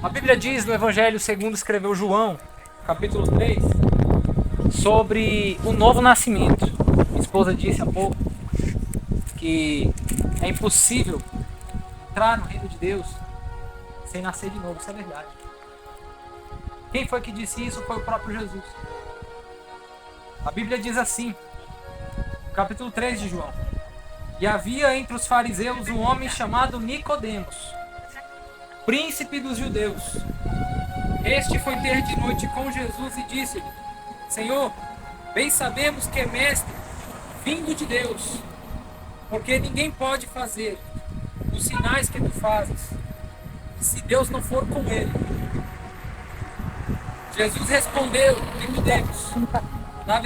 A Bíblia diz no Evangelho segundo escreveu João, capítulo 3, sobre o novo nascimento. Minha esposa disse há pouco que é impossível entrar no reino de Deus sem nascer de novo. Isso é verdade. Quem foi que disse isso? Foi o próprio Jesus. A Bíblia diz assim, capítulo 3 de João: E havia entre os fariseus um homem chamado Nicodemos, príncipe dos judeus. Este foi ter de noite com Jesus e disse-lhe: Senhor, bem sabemos que é mestre, vindo de Deus, porque ninguém pode fazer os sinais que tu fazes, se Deus não for com ele. Jesus respondeu: Nicodemos, na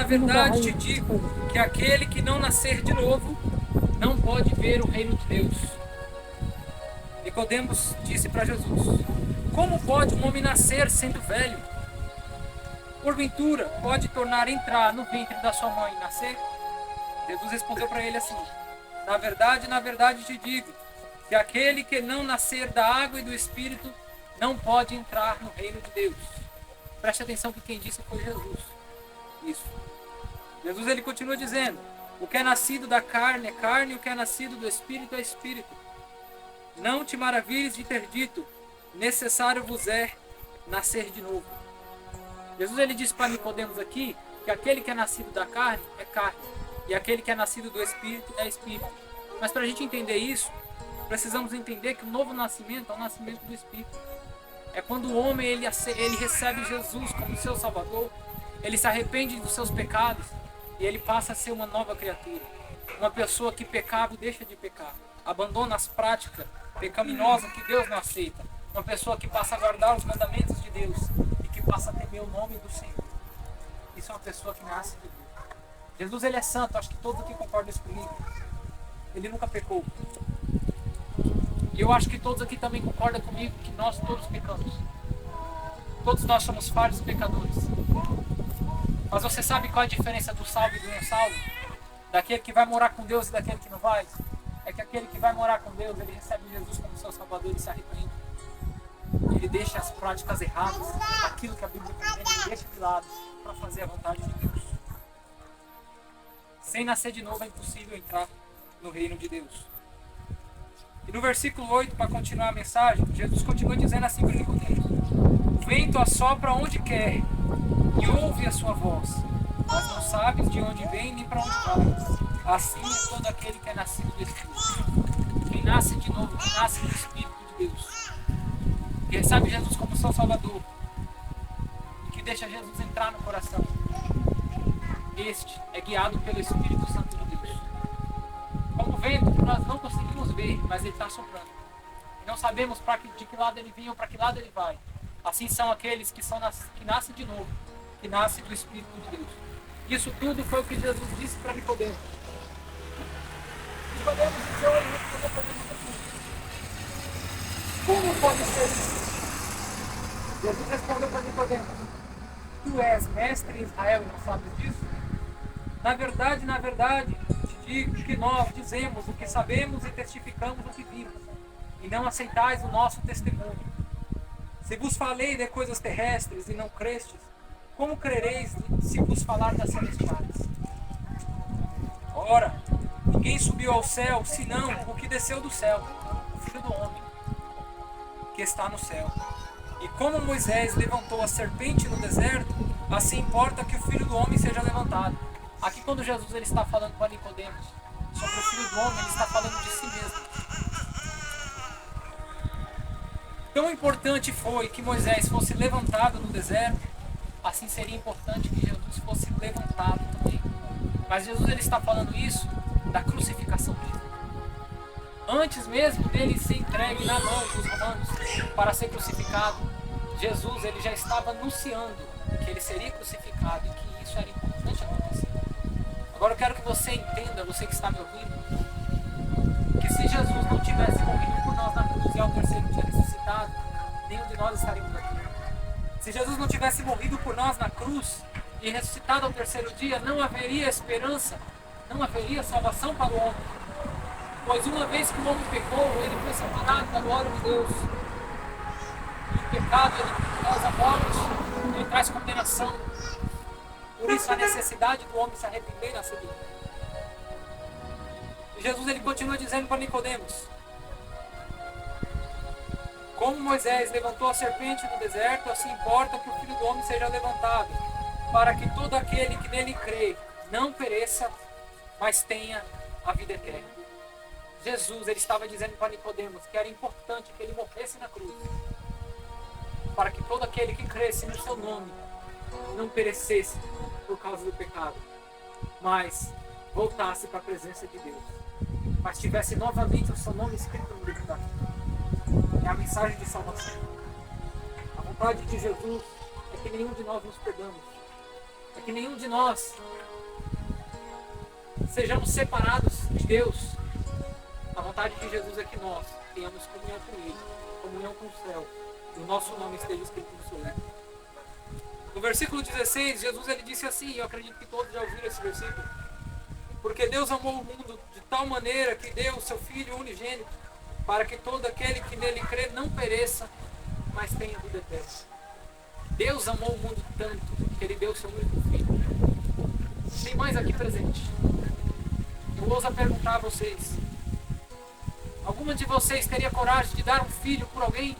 verdade te digo que aquele que não nascer de novo não pode ver o reino de Deus. Nicodemos disse para Jesus: Como pode um homem nascer sendo velho? Porventura pode tornar a entrar no ventre da sua mãe e nascer? Jesus respondeu para ele assim: Na verdade te digo que aquele que não nascer da água e do Espírito não pode entrar no reino de Deus. Preste atenção que quem disse foi Jesus. Isso. Jesus ele continua dizendo: O que é nascido da carne é carne, e o que é nascido do Espírito é Espírito. Não te maravilhes de ter dito: necessário vos é nascer de novo. Jesus ele disse para Nicodemos aqui que aquele que é nascido da carne é carne, e aquele que é nascido do Espírito é Espírito. Mas para a gente entender isso, precisamos entender que o novo nascimento é o nascimento do Espírito. É quando o homem ele recebe Jesus como seu Salvador, ele se arrepende dos seus pecados e ele passa a ser uma nova criatura. Uma pessoa que pecava deixa de pecar, abandona as práticas pecaminosas que Deus não aceita. Uma pessoa que passa a guardar os mandamentos de Deus e que passa a temer o nome do Senhor. Isso é uma pessoa que nasce de Deus. Jesus ele é santo, acho que todos aqui concordam isso comigo. Ele nunca pecou. E eu acho que todos aqui também concordam comigo que nós todos pecamos. Todos nós somos falhos pecadores. Mas você sabe qual é a diferença do salvo e do não salvo? Daquele que vai morar com Deus e daquele que não vai? É que aquele que vai morar com Deus, ele recebe Jesus como seu Salvador e se arrepende. Ele deixa as práticas erradas, aquilo que a Bíblia condena, ele deixa de lado para fazer a vontade de Deus. Sem nascer de novo é impossível entrar no reino de Deus. E no versículo 8, para continuar a mensagem, Jesus continua dizendo assim para Nicodemos: O vento assopra onde quer e ouve a sua voz, mas não sabes de onde vem nem para onde vai. Assim é todo aquele que é nascido do Espírito. Quem nasce de novo, quem nasce do Espírito de Deus, que recebe Jesus como seu Salvador e que deixa Jesus entrar no coração, este é guiado pelo Espírito Santo de Deus. Como o vento que nós não conseguimos ver, mas ele está soprando. E não sabemos de que lado ele vem ou para que lado ele vai. Assim são aqueles que nascem de novo, que nascem do Espírito de Deus. Isso tudo foi o que Jesus disse para Nicodemos. Nicodemos disse: ele respondeu para Nicodemos: Como pode ser isso? Jesus respondeu para Nicodemos: Tu és mestre em Israel e não sabes disso? Na verdade, te digo que nós dizemos o que sabemos e testificamos o que vimos, e não aceitais o nosso testemunho. Se vos falei de coisas terrestres e não crestes, como crereis se vos falar das celestiais? Ora, ninguém subiu ao céu, senão o que desceu do céu, o Filho do Homem, que está no céu. E como Moisés levantou a serpente no deserto, assim importa que o Filho do Homem seja levantado. Aqui quando Jesus ele está falando para Nicodemos sobre o Filho do Homem, ele está falando de si mesmo. Tão importante foi que Moisés fosse levantado no deserto, assim seria importante que Jesus fosse levantado também. Mas Jesus ele está falando isso da crucificação dele. Antes mesmo dele ser entregue na mão dos romanos para ser crucificado, Jesus ele já estava anunciando que ele seria crucificado e que isso era importante acontecer. Agora eu quero que você entenda, você que está me ouvindo, que se Jesus não tivesse morrido por nós na cruz e ao terceiro dia ressuscitado, nenhum de nós estaríamos aqui. Se Jesus não tivesse morrido por nós na cruz e ressuscitado ao terceiro dia, não haveria esperança, não haveria salvação para o homem. Pois uma vez que o homem pecou, ele foi separado da glória de Deus. pecado ele causa morte, ele traz condenação. Por isso a necessidade do homem se arrepender e nascer de novo. E Jesus ele continua dizendo para Nicodemos: como Moisés levantou a serpente no deserto, assim importa que o Filho do Homem seja levantado, para que todo aquele que nele crê não pereça, mas tenha a vida eterna. Jesus ele estava dizendo para Nicodemos que era importante que ele morresse na cruz, para que todo aquele que cresce no seu nome não perecesse por causa do pecado, mas voltasse para a presença de Deus, mas tivesse novamente o seu nome escrito no livro da vida. É a mensagem de salvação. A vontade de Jesus é que nenhum de nós nos perdamos, é que nenhum de nós sejamos separados de Deus. A vontade de Jesus é que nós tenhamos comunhão com Ele, comunhão com o céu, e o nosso nome esteja escrito no seu livro. No versículo 16, Jesus ele disse assim, eu acredito que todos já ouviram esse versículo: porque Deus amou o mundo de tal maneira que deu o seu Filho unigênito, para que todo aquele que nele crê não pereça, mas tenha vida eterna. Deus amou o mundo tanto que ele deu o seu único Filho. Tem mais aqui presente. Eu ouso perguntar a vocês: alguma de vocês teria coragem de dar um filho por alguém?